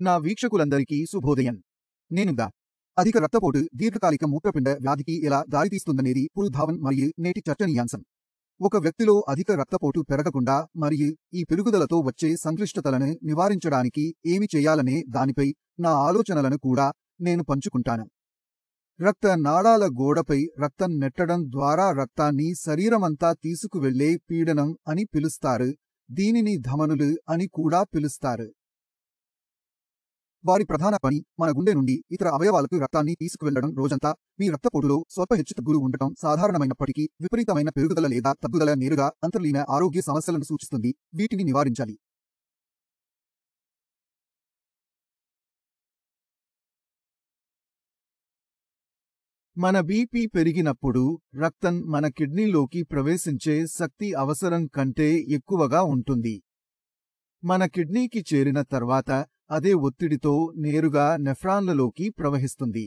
నా వీక్షకులందరికీ శుభోదయం. నేను దా. అధిక రక్తపోటు దీర్ఘకాలిక మూత్రపిండ వ్యాధికి ఎలా దారితీస్తుందనేది పురుధావన్ మరియు నేటి చర్చనీయాంశం. ఒక వ్యక్తిలో అధిక రక్తపోటు పెరగకుండా మరియు ఈ పెరుగుదలతో వచ్చే సంక్లిష్టతలను నివారించడానికి ఏమి చేయాలనే దానిపై నా ఆలోచనలను కూడా నేను పంచుకుంటాను. రక్త నాళాల గోడపై రక్తం నెట్టడం ద్వారా రక్తాన్ని శరీరమంతా తీసుకువెళ్లే పీడనం అని పిలుస్తారు. దీనిని ధమనులు అని కూడా పిలుస్తారు. వారి ప్రధాన పని మన గుండె నుండి ఇతర అవయవాలకు రక్తాన్ని తీసుకువెళ్లడం. రోజంతా మీ రక్తపోటులో స్వల్ప హెచ్చుతగ్గులు ఉండటం సాధారణమైనప్పటికీ విపరీతమైన పెరుగుదల లేదా తగ్గుదల నేరుగా అంతర్లీన ఆరోగ్య సమస్యలను సూచిస్తుంది. వీటిని నివారించాలి. మన బీపీ పెరిగినప్పుడు రక్తం మన కిడ్నీలోకి ప్రవేశించే శక్తి అవసరం కంటే ఎక్కువగా ఉంటుంది. మన కిడ్నీకి చేరిన తర్వాత అదే ఒత్తిడితో నేరుగా నెఫ్రాన్లలోకి ప్రవహిస్తుంది.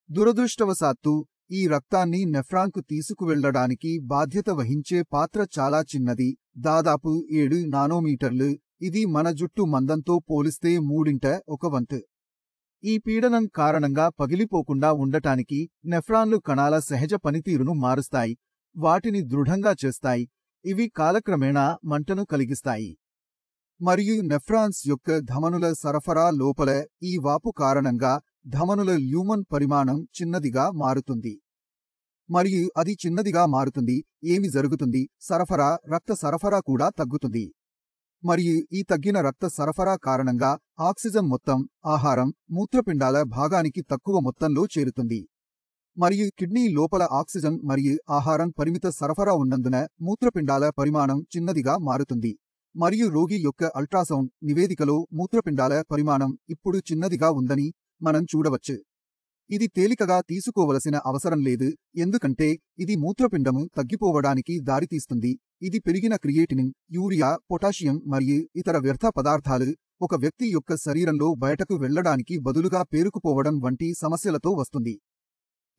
దురదృష్టవశాత్తు ఈ రక్తాన్ని నెఫ్రాన్కు తీసుకువెళ్లడానికి బాధ్యత వహించే పాత్ర చాలా చిన్నది, దాదాపు 7 నానోమీటర్లు. ఇది మన జుట్టు మందంతో పోలిస్తే 1/3 వంతు. ఈ పీడనం కారణంగా పగిలిపోకుండా ఉండటానికి నెఫ్రాన్లు కణాల సహజ పనితీరును మారుస్తాయి, వాటిని దృఢంగా చేస్తాయి. ఇవి కాలక్రమేణా మంటను కలిగిస్తాయి. మరియు నెఫ్రాన్స్ యొక్క ధమనుల సరఫరా లోపల ఈ వాపు కారణంగా ధమనుల ల్యూమన్ పరిమాణం చిన్నదిగా మారుతుంది. మరియు అది చిన్నదిగా మారుతుంది. ఏమి జరుగుతుంది? రక్త సరఫరా కూడా తగ్గుతుంది. మరియు ఈ తగ్గిన రక్త సరఫరా కారణంగా ఆక్సిజన్ మొత్తం ఆహారం మూత్రపిండాల భాగానికి తక్కువ మొత్తంలో చేరుతుంది. మరియు కిడ్నీ లోపల ఆక్సిజన్ మరియు ఆహారం పరిమిత సరఫరా ఉన్నందున మూత్రపిండాల పరిమాణం చిన్నదిగా మారుతుంది. మరియు రోగి యొక్క అల్ట్రాసౌండ్ నివేదికలో మూత్రపిండాల పరిమాణం ఇప్పుడు చిన్నదిగా ఉందని మనం చూడవచ్చు. ఇది తేలికగా తీసుకోవలసిన అవసరం లేదు, ఎందుకంటే ఇది మూత్రపిండము తగ్గిపోవడానికి దారితీస్తుంది. ఇది పెరిగిన క్రియేటినిన్, యూరియా, పొటాషియం మరియు ఇతర వ్యర్థ పదార్థాలు ఒక వ్యక్తి యొక్క శరీరంలో బయటకు వెళ్లడానికి బదులుగా పేరుకుపోవడం వంటి సమస్యలతో వస్తుంది.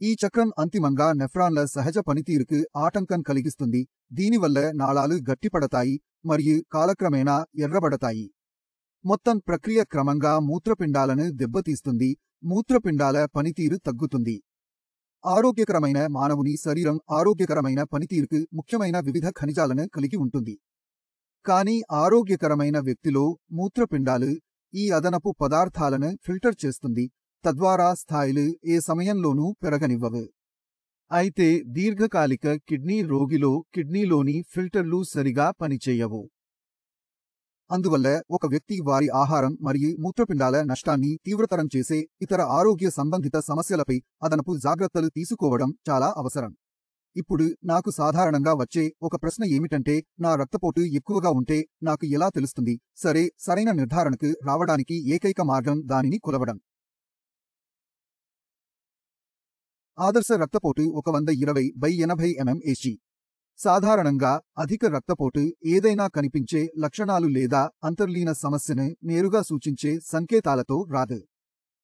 ఈ చక్రం అంతిమంగా నెఫ్రాన్ల సహజ పనితీరుకు ఆటంకం కలిగిస్తుంది. దీనివల్ల నాళాలు గట్టిపడతాయి మరియు కాలక్రమేణా ఎర్రబడతాయి. మొత్తం ప్రక్రియ క్రమంగా మూత్రపిండాలను దెబ్బతీస్తుంది. మూత్రపిండాల పనితీరు తగ్గుతుంది. ఆరోగ్యకరమైన మానవుని శరీరం ఆరోగ్యకరమైన పనితీరుకు ముఖ్యమైన వివిధ ఖనిజాలను కలిగి ఉంటుంది. కానీ ఆరోగ్యకరమైన వ్యక్తిలో మూత్రపిండాలు ఈ అదనపు పదార్థాలను ఫిల్టర్ చేస్తుంది, తద్వారా స్థాయిలు ఏ సమయంలోనూ పెరగనివ్వవు. అయితే దీర్ఘకాలిక కిడ్నీ రోగిలో కిడ్నీలోని ఫిల్టర్లు సరిగా పనిచేయవు. అందువల్ల ఒక వ్యక్తి వారి ఆహారం మరియు మూత్రపిండాల నష్టాన్ని తీవ్రతరం చేసే ఇతర ఆరోగ్య సంబంధిత సమస్యలపై అదనపు జాగ్రత్తలు తీసుకోవడం చాలా అవసరం. ఇప్పుడు నాకు సాధారణంగా వచ్చే ఒక ప్రశ్న ఏమిటంటే, నా రక్తపోటు ఎక్కువగా ఉంటే నాకు ఎలా తెలుస్తుంది? సరైన నిర్ధారణకు రావడానికి ఏకైక మార్గం దానిని కొలవడం. ఆదర్శ రక్తపోటు 120/80 mmHg. సాధారణంగా అధిక రక్తపోటు ఏదైనా కనిపించే లక్షణాలు లేదా అంతర్లీన సమస్యను నేరుగా సూచించే సంకేతాలతో రాదు.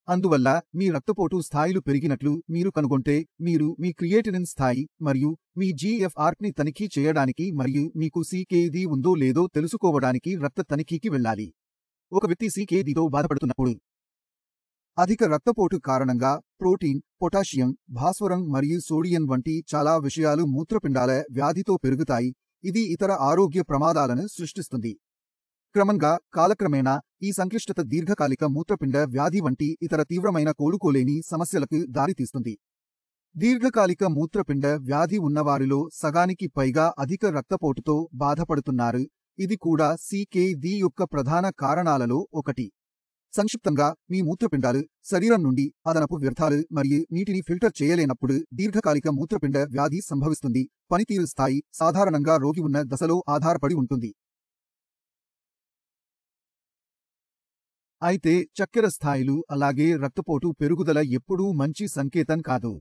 అందువల్ల మీ రక్తపోటు స్థాయిలు పెరిగినట్లు మీరు కనుగొంటే మీరు మీ క్రియేటినిన్ స్థాయి మరియు మీ GFRని తనిఖీ చేయడానికి మరియు మీకు CKD ఉందో లేదో తెలుసుకోవడానికి రక్త తనిఖీకి వెళ్ళాలి. ఒక వ్యక్తి CKDతో బాధపడుతున్నప్పుడు అధిక రక్తపోటు కారణంగా ప్రోటీన్, పొటాషియం, భాస్వరం మరియు సోడియం వంటి చాలా విషయాలు మూత్రపిండాల వ్యాధితో పెరుగుతాయి. ఇది ఇతర ఆరోగ్య ప్రమాదాలను సృష్టిస్తుంది. క్రమంగా కాలక్రమేణా ఈ సంక్లిష్టత దీర్ఘకాలిక మూత్రపిండ వ్యాధి వంటి ఇతర తీవ్రమైన కోలుకోలేని సమస్యలకు దారితీస్తుంది. దీర్ఘకాలిక మూత్రపిండ వ్యాధి ఉన్నవారిలో సగానికి పైగా అధిక రక్తపోటుతో బాధపడుతున్నారు. ఇది కూడా CKD యొక్క ప్రధాన కారణాలలో ఒకటి. సంక్షిప్తంగా, మీ మూత్రపిండాలు శరీరం నుండి అదనపు వ్యర్థాలు మరియు నీటిని ఫిల్టర్ చేయలేనప్పుడు దీర్ఘకాలిక మూత్రపిండ వ్యాధి సంభవిస్తుంది. పనితీరు స్థాయి సాధారణంగా రోగి ఉన్న దశలో ఆధారపడి ఉంటుంది. అయితే చక్కెర స్థాయిలు అలాగే రక్తపోటు పెరుగుదల ఎప్పుడూ మంచి సంకేతం కాదు.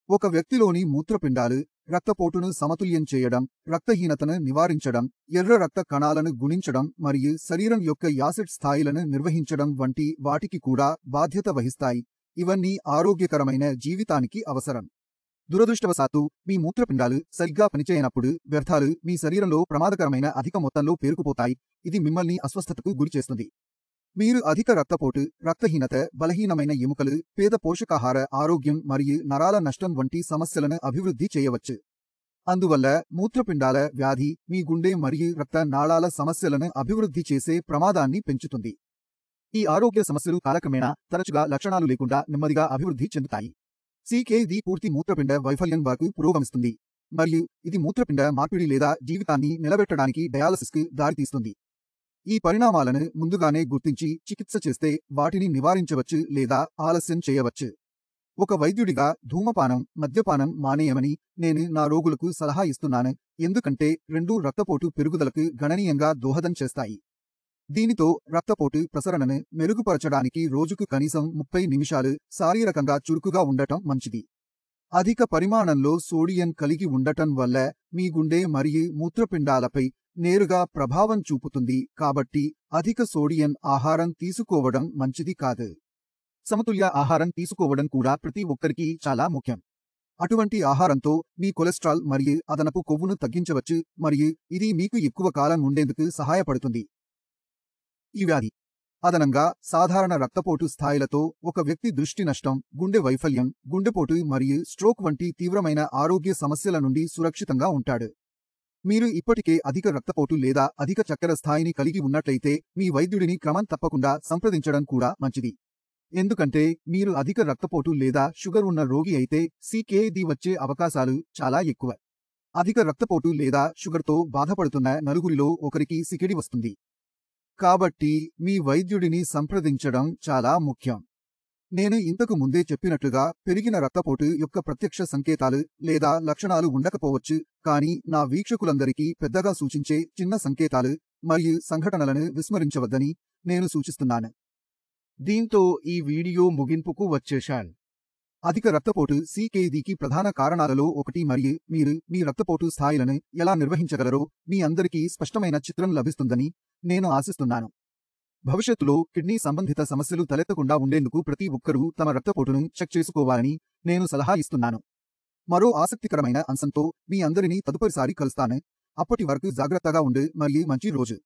ఒక వ్యక్తిలోని మూత్రపిండాలు రక్తపోటును సమతుల్యం చేయడం, రక్తహీనతను నివారించడం, ఎర్ర రక్త కణాలను గుణించడం మరియు శరీరం యొక్క యాసిడ్ స్థాయిలను నిర్వహించడం వంటి వాటికి కూడా బాధ్యత వహిస్తాయి. ఇవన్నీ ఆరోగ్యకరమైన జీవితానికి అవసరం. దురదృష్టవశాత్తు మీ మూత్రపిండాలు సరిగ్గా పనిచేయనప్పుడు వ్యర్థాలు మీ శరీరంలో ప్రమాదకరమైన అధిక మొత్తంలో పేరుకుపోతాయి. ఇది మిమ్మల్ని అస్వస్థతకు గురిచేస్తుంది. మీరు అధిక రక్తపోటు, రక్తహీనత, బలహీనమైన ఎముకలు, పేద పోషకాహార ఆరోగ్యం మరియు నరాల నష్టం వంటి సమస్యలను అభివృద్ధి చేయవచ్చు. అందువల్ల మూత్రపిండాల వ్యాధి మీ గుండె మరియు రక్త నాళాల సమస్యలను అభివృద్ధి చేసే ప్రమాదాన్ని పెంచుతుంది. ఈ ఆరోగ్య సమస్యలు కాలక్రమేణా తరచుగా లక్షణాలు లేకుండా నెమ్మదిగా అభివృద్ధి చెందుతాయి. CKD పూర్తి మూత్రపిండ వైఫల్యం వరకు పురోగమిస్తుంది మరియు ఇది మూత్రపిండ మార్పిడి లేదా జీవితాన్ని నిలబెట్టడానికి డయాలసిస్కు దారితీస్తుంది. ఈ పరిణామాలను ముందుగానే గుర్తించి చికిత్స చేస్తే వాటిని నివారించవచ్చు లేదా ఆలస్యం చేయవచ్చు. ఒక వైద్యుడిగా ధూమపానం, మద్యపానం మానేయమని నేను నా రోగులకు సలహా ఇస్తున్నాను, ఎందుకంటే రెండూ రక్తపోటు పెరుగుదలకు గణనీయంగా దోహదం చేస్తాయి. దీనితో రక్తపోటు ప్రసరణను మెరుగుపరచడానికి రోజుకు కనీసం 30 నిమిషాలు శారీరకంగా చురుకుగా ఉండటం మంచిది. అధిక పరిమాణంలో సోడియం కలిగి ఉండటం వల్ల మీ గుండె మరియు మూత్రపిండాలపై నేరుగా ప్రభావం చూపుతుంది, కాబట్టి అధిక సోడియం ఆహారం తీసుకోవడం మంచిది కాదు. సమతుల్య ఆహారం తీసుకోవడం కూడా ప్రతి ఒక్కరికి చాలా ముఖ్యం. అటువంటి ఆహారంతో మీ కొలెస్ట్రాల్ మరియు అదనపు కొవ్వును తగ్గించవచ్చు మరియు ఇది మీకు ఎక్కువ కాలం ఉండేందుకు సహాయపడుతుంది. ఈ వ్యాధి అదనంగా సాధారణ రక్తపోటు స్థాయిలతో ఒక వ్యక్తి దృష్టి నష్టం, గుండె వైఫల్యం, గుండెపోటు మరియు స్ట్రోక్ వంటి తీవ్రమైన ఆరోగ్య సమస్యల నుండి సురక్షితంగా ఉంటాడు. మీరు ఇప్పటికే అధిక రక్తపోటు లేదా అధిక చక్కెర స్థాయిని కలిగి ఉన్నట్లయితే మీ వైద్యుడిని క్రమం తప్పకుండా సంప్రదించడం కూడా మంచిది. ఎందుకంటే మీరు అధిక రక్తపోటు లేదా షుగర్ ఉన్న రోగి అయితే CKD వచ్చే అవకాశాలు చాలా ఎక్కువ. అధిక రక్తపోటు లేదా షుగర్తో బాధపడుతున్న నలుగురిలో ఒకరికి CKD వస్తుంది. కాబట్టి మీ వైద్యుడిని సంప్రదించడం చాలా ముఖ్యం. నేను ఇంతకు ముందే చెప్పినట్లుగా పెరిగిన రక్తపోటు యొక్క ప్రత్యక్ష సంకేతాలు లేదా లక్షణాలు ఉండకపోవచ్చు, కానీ నా వీక్షకులందరికీ పెద్దగా సూచించే చిన్న సంకేతాలు మరియు సంఘటనలను విస్మరించవద్దని నేను సూచిస్తున్నాను. దీంతో ఈ వీడియో ముగింపుకు వచ్చేశాను. అధిక రక్తపోటు CKDకి ప్రధాన కారణాలలో ఒకటి మరియు మీరు మీ రక్తపోటు స్థాయిలను ఎలా నిర్వహించగలరో మీ అందరికీ స్పష్టమైన చిత్రం లభిస్తుందని నేను ఆశిస్తున్నాను. భవిష్యత్తులో కిడ్నీ సంబంధిత సమస్యలు తలెత్తకుండా ఉండేందుకు ప్రతి ఒక్కరూ తమ రక్తపోటును చెక్ చేసుకోవాలని నేను సలహా ఇస్తున్నాను. మరో ఆసక్తికరమైన అంశంతో మీ అందరినీ తదుపరిసారి కలుస్తాను. అప్పటి వరకు జాగ్రత్తగా ఉండు మరియు మంచి రోజు.